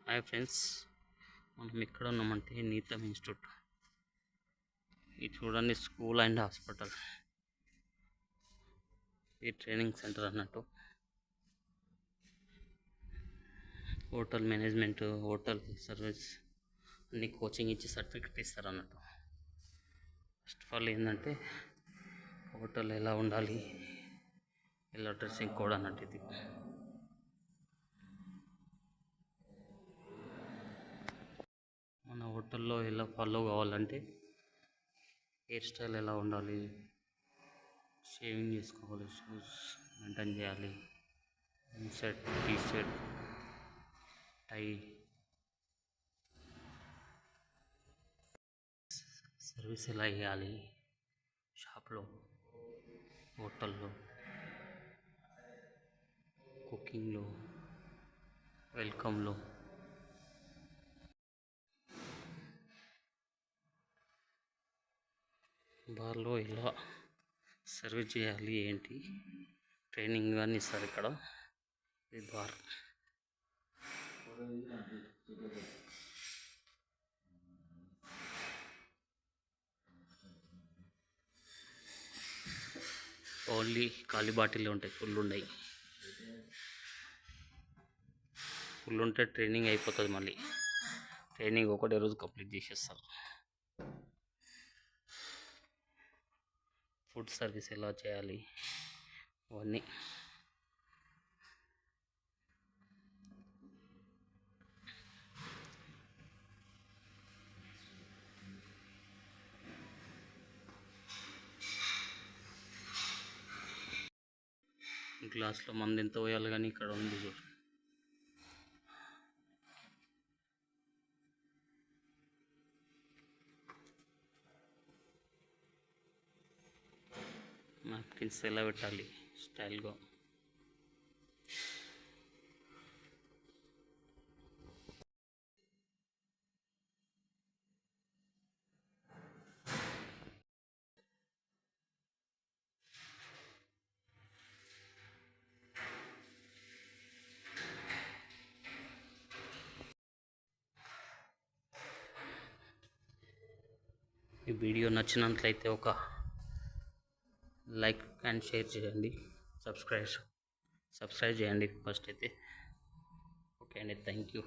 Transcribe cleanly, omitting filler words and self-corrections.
Hi friends, మనం ఎక్కడ ఉన్నామంటే నీతం ఇన్స్టిట్యూట్. ఇది చూడండి, స్కూల్ అండ్ హాస్పిటల్. ఈ ట్రైనింగ్ సెంటర్ అన్నట్టు. హోటల్ మేనేజ్మెంట్, హోటల్ సర్వీస్ అన్ని కోచింగ్ ఇచ్చి సర్టిఫికెట్ ఇస్తారు అన్నట్టు. ఫస్ట్ ఆఫ్ ఆల్ ఏంటంటే హోటల్ ఎలా ఉండాలి, ఎలా డ్రెస్సింగ్ కోడ్ అన్నట్టు. ఇది మన హోటల్లో ఎలా ఫాలో కావాలంటే హెయిర్ స్టైల్ ఎలా ఉండాలి, షేవింగ్ చేసుకోవాలి, షూస్ మెయింటైన్ చేయాలి, ఇన్షర్ట్, టీషర్ట్, టై, సర్వీస్ ఎలా చేయాలి షాప్లో, హోటల్లో, కుకింగ్లో, వెల్కమ్లో, బార్లో ఎలా సర్వీస్ చేయాలి ఏంటి ట్రైనింగ్ కానీ ఇస్తారు ఇక్కడ. ఇది బార్. ఓన్లీ ఖాళీ బాటిల్లో ఉంటాయి, ఫుల్ ఉన్నాయి. ఫుల్ ఉంటే ట్రైనింగ్ అయిపోతుంది. మళ్ళీ ట్రైనింగ్ ఒకటే రోజు కంప్లీట్ చేసేస్తారు. ఫుడ్ సర్వీస్ ఎలా చేయాలి అవన్నీ. గ్లాస్లో మంది ఎంత పోయాలి కానీ ఇక్కడ ఉంది చూడు. నాప్కిన్స్ ఎలా పెట్టాలి స్టైల్గా. ఈ వీడియో నచ్చినట్లయితే ఒక లైక్ అండ్ షేర్ చేయండి. సబ్స్క్రైబ్ చేయండి ఫస్ట్ అయితే. ఓకే అండి, థ్యాంక్ యూ.